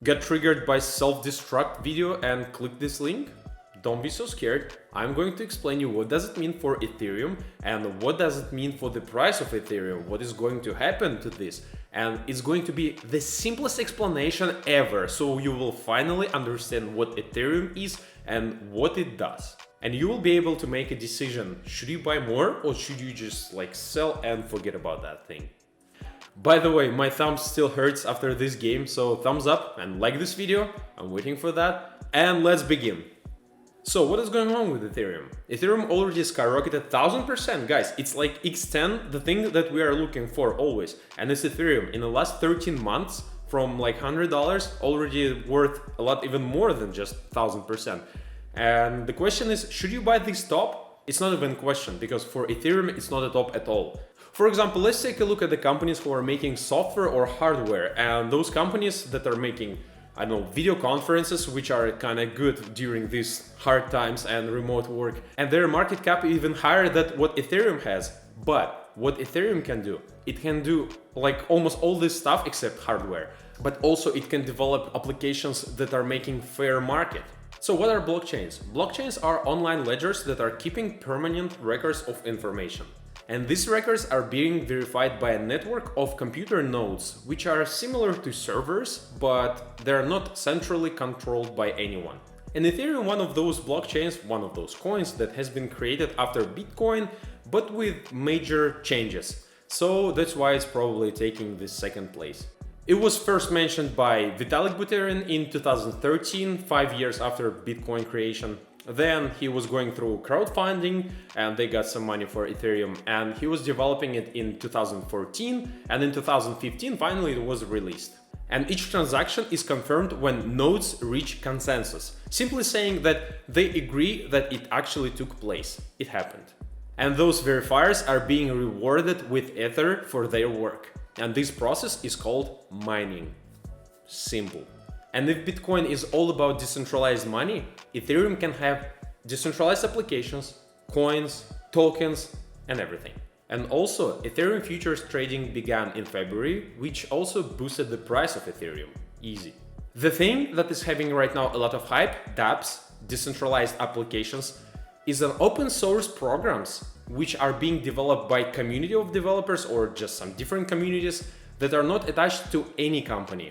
Get triggered by self-destruct video and click this link? Don't be so scared. I'm going to explain you what does it mean for Ethereum and what does it mean for the price of Ethereum, what is going to happen to this. And it's going to be the simplest explanation ever, so you will finally understand what Ethereum is and what it does. And you will be able to make a decision, should you buy more or should you just sell and forget about that thing. By the way, my thumb still hurts after this game, so thumbs up and like this video, I'm waiting for that, and let's begin. So what is going on with Ethereum? Ethereum already skyrocketed 1000%, guys, it's like X10, the thing that we are looking for always, and it's Ethereum in the last 13 months from $100 already worth a lot even more than just 1000%. And the question is, should you buy this top? It's not even a question, because for Ethereum it's not a top at all. For example, let's take a look at the companies who are making software or hardware, and those companies that are making, I don't know, video conferences, which are kind of good during these hard times and remote work, and their market cap is even higher than what Ethereum has. But what Ethereum can do, it can do almost all this stuff except hardware, but also it can develop applications that are making fair market. So what are blockchains? Blockchains are online ledgers that are keeping permanent records of information. And these records are being verified by a network of computer nodes, which are similar to servers, but they're not centrally controlled by anyone. And Ethereum, one of those blockchains, one of those coins that has been created after Bitcoin, but with major changes. So that's why it's probably taking this second place. It was first mentioned by Vitalik Buterin in 2013, 5 years after Bitcoin creation. Then he was going through crowdfunding and they got some money for Ethereum, and he was developing it in 2014, and in 2015 finally it was released. And each transaction is confirmed when nodes reach consensus, simply saying that they agree that it actually took place, it happened. And those verifiers are being rewarded with Ether for their work. And this process is called mining. Simple. And if Bitcoin is all about decentralized money, Ethereum can have decentralized applications, coins, tokens, and everything. And also, Ethereum futures trading began in February, which also boosted the price of Ethereum. Easy. The thing that is having right now a lot of hype, dApps, decentralized applications, is an open source programs which are being developed by community of developers or just some different communities that are not attached to any company.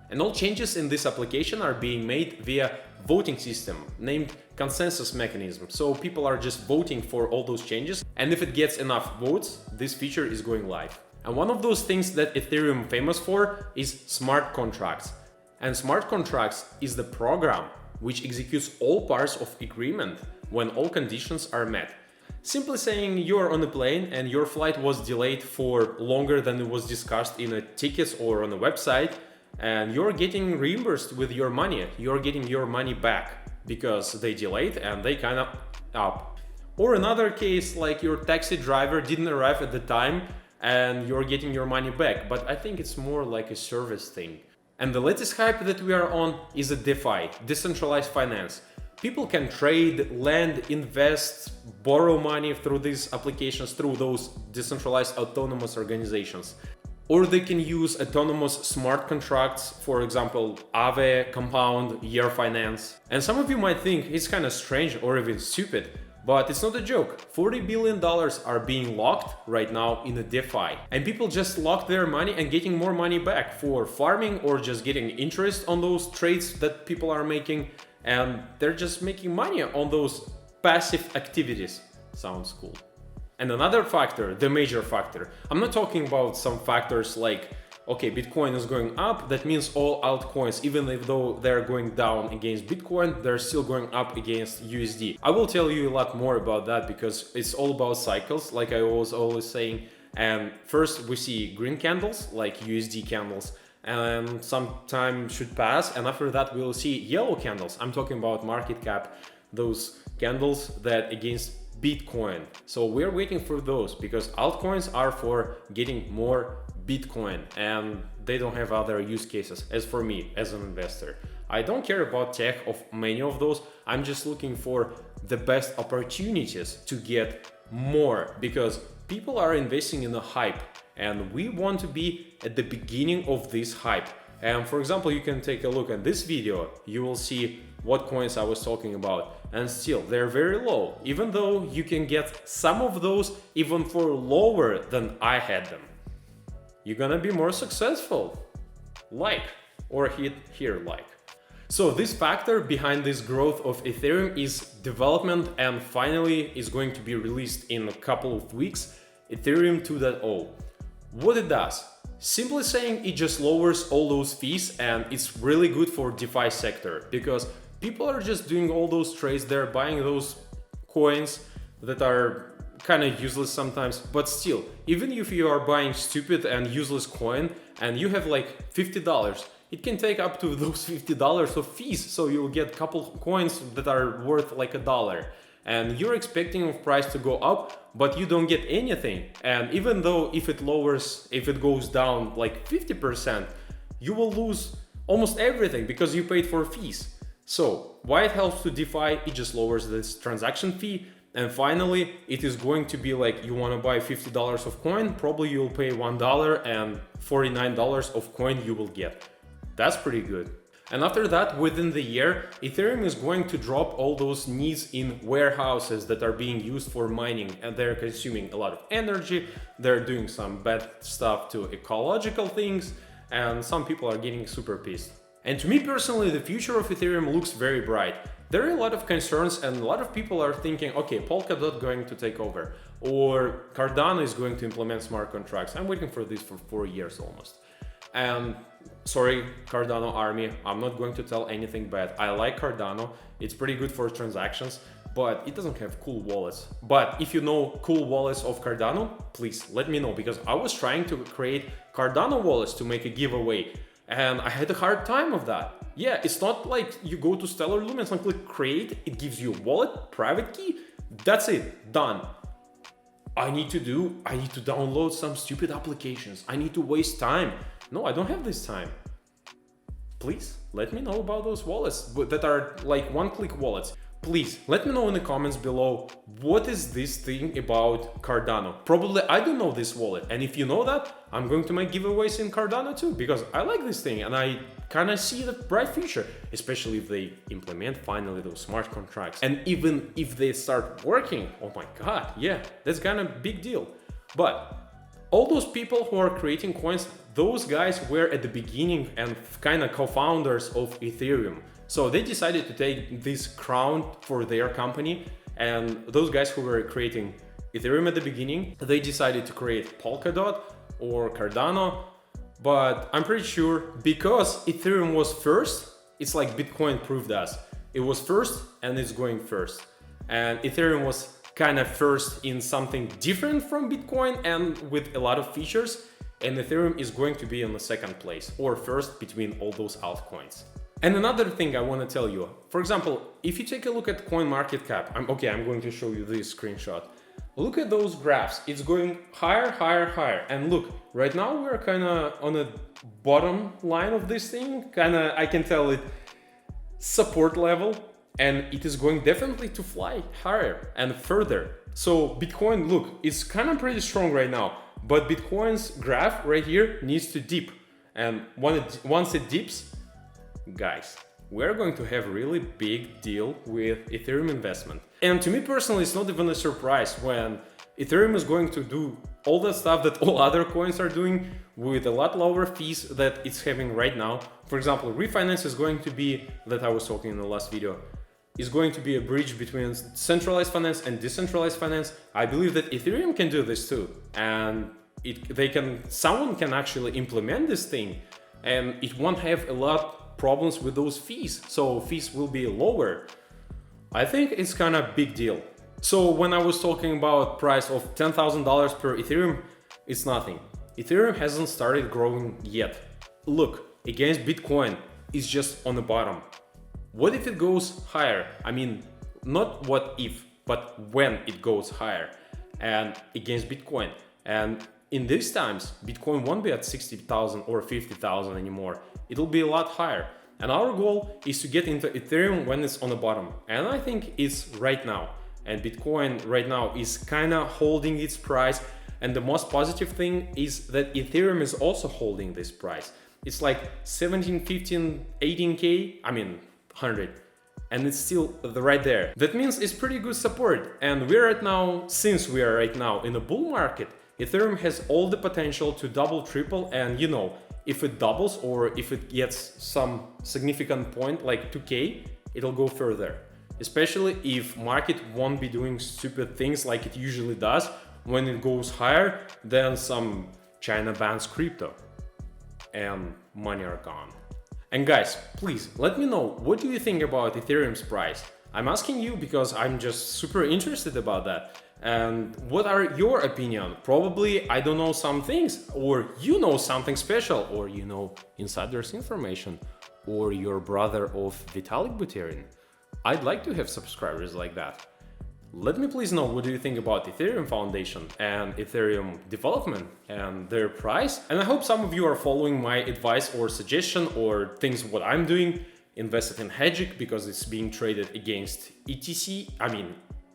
And all changes in this application are being made via voting system named consensus mechanism. So people are just voting for all those changes, and if it gets enough votes, this feature is going live. And one of those things that Ethereum famous for is smart contracts. And smart contracts is the program which executes all parts of agreement when all conditions are met. Simply saying you're on a plane and your flight was delayed for longer than it was discussed in a ticket or on a website, and you're getting reimbursed with your money. You're getting your money back because they delayed and they kind of up. Or another case, like your taxi driver didn't arrive at the time and you're getting your money back, but I think it's more like a service thing. And the latest hype that we are on is a DeFi, decentralized finance. People can trade, lend, invest, borrow money through these applications, through those decentralized autonomous organizations. Or they can use autonomous smart contracts, for example, Aave, Compound, Year Finance. And some of you might think it's kind of strange or even stupid, but it's not a joke. $40 billion are being locked right now in a DeFi. And people just lock their money and getting more money back for farming or just getting interest on those trades that people are making. And they're just making money on those passive activities. Sounds cool. And another factor, the major factor, I'm not talking about some factors like, okay, Bitcoin is going up, that means all altcoins, even though they're going down against Bitcoin, they're still going up against USD. I will tell you a lot more about that because it's all about cycles, like I was always saying. And first we see green candles, like USD candles, and some time should pass, and after that we'll see yellow candles. I'm talking about market cap, those candles that against Bitcoin. So we're waiting for those because altcoins are for getting more Bitcoin and they don't have other use cases. As for me, as an investor, I don't care about tech of many of those. I'm just looking for the best opportunities to get more because people are investing in a hype and we want to be at the beginning of this hype. And for example, you can take a look at this video, you will see what coins I was talking about, and still they're very low, even though you can get some of those even for lower than I had them. You're gonna be more successful. Like, or hit here like. So this factor behind this growth of Ethereum is development, and finally is going to be released in a couple of weeks, Ethereum 2.0. What it does? Simply saying, it just lowers all those fees, and it's really good for DeFi sector because people are just doing all those trades, they're buying those coins that are kind of useless sometimes, but still, even if you are buying stupid and useless coin and you have like $50, it can take up to those $50 of fees, so you'll get a couple coins that are worth like $1. And you're expecting of price to go up, but you don't get anything. And even though if it goes down like 50%, you will lose almost everything because you paid for fees. So why it helps to DeFi? It just lowers this transaction fee. And finally, it is going to be like, you want to buy $50 of coin, probably you'll pay $1 and $49 of coin you will get. That's pretty good. And after that, within the year, Ethereum is going to drop all those needs in warehouses that are being used for mining, and they're consuming a lot of energy, they're doing some bad stuff to ecological things, and some people are getting super pissed. And to me personally, the future of Ethereum looks very bright. There are a lot of concerns, and a lot of people are thinking, okay, Polkadot going to take over, or Cardano is going to implement smart contracts. I'm waiting for this for 4 years almost. And sorry, Cardano army, I'm not going to tell anything bad. I like Cardano, it's pretty good for transactions, but it doesn't have cool wallets. But if you know cool wallets of Cardano, please let me know, because I was trying to create Cardano wallets to make a giveaway, and I had a hard time of that. Yeah, it's not like you go to Stellar Lumens and click create, it gives you a wallet, private key, that's it, done. I need to download some stupid applications, I need to waste time. No, I don't have this time. Please let me know about those wallets that are like one-click wallets. Please let me know in the comments below, what is this thing about Cardano? Probably I don't know this wallet, and if you know that, I'm going to make giveaways in Cardano too, because I like this thing and I kind of see the bright future, especially if they implement finally those smart contracts. And even if they start working, oh my god, yeah, that's kind of big deal. But all those people who are creating coins, those guys were at the beginning and kind of co-founders of Ethereum. So they decided to take this crown for their company, and those guys who were creating Ethereum at the beginning, they decided to create Polkadot or Cardano. But I'm pretty sure because Ethereum was first, it's like Bitcoin proved us. It was first and it's going first. And Ethereum was kind of first in something different from Bitcoin and with a lot of features, and Ethereum is going to be in the second place or first between all those altcoins. And another thing I want to tell you, for example, if you take a look at CoinMarketCap, I'm going to show you this screenshot. Look at those graphs, it's going higher, higher, higher. And look, right now we're kind of on the bottom line of this thing, I can tell it support level, and it is going definitely to fly higher and further. So Bitcoin, look, it's kind of pretty strong right now, but Bitcoin's graph right here needs to dip. And once it dips, guys, we're going to have a really big deal with Ethereum investment. And to me personally, it's not even a surprise when Ethereum is going to do all the stuff that all other coins are doing with a lot lower fees that it's having right now. For example, refinance is going to be, that I was talking in the last video, is going to be a bridge between centralized finance and decentralized finance. I believe that Ethereum can do this too. And someone can actually implement this thing, and it won't have a lot problems with those fees, so fees will be lower. I think it's kind of big deal. So when I was talking about price of $10,000 per Ethereum, it's nothing. Ethereum hasn't started growing yet. Look, against Bitcoin, it's just on the bottom. What if it goes higher? I mean, not what if, but when it goes higher and against Bitcoin. And in these times, Bitcoin won't be at 60,000 or 50,000 anymore. It'll be a lot higher. And our goal is to get into Ethereum when it's on the bottom. And I think it's right now. And Bitcoin right now is kind of holding its price. And the most positive thing is that Ethereum is also holding this price. It's like 17, 15, 18K, I mean 100. And it's still right there. That means it's pretty good support. And since we are right now in a bull market, Ethereum has all the potential to double, triple, and you know, if it doubles or if it gets some significant point like 2K, it'll go further. Especially if market won't be doing stupid things like it usually does when it goes higher than some China bans crypto and money are gone. And guys, please let me know, what do you think about Ethereum's price? I'm asking you because I'm just super interested about that. And what are your opinion? Probably I don't know some things, or you know something special, or you know insiders information, or your brother of Vitalik Buterin. I'd like to have subscribers like that. Let me please know, what do you think about Ethereum Foundation and Ethereum development and their price? And I hope some of you are following my advice or suggestion or things what I'm doing, invested in Hedgic because it's being traded against ETH,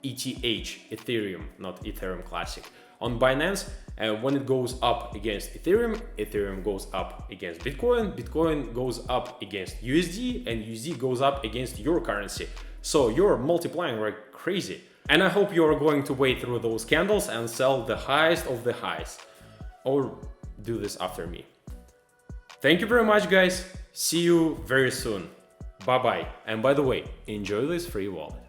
Ethereum, not Ethereum Classic, on Binance. And when it goes up against Ethereum, Ethereum goes up against Bitcoin, Bitcoin goes up against USD, and USD goes up against your currency. So you're multiplying like crazy. And I hope you're going to wait through those candles and sell the highest of the highs. Or do this after me. Thank you very much, guys. See you very soon. Bye-bye. And by the way, enjoy this free wallet.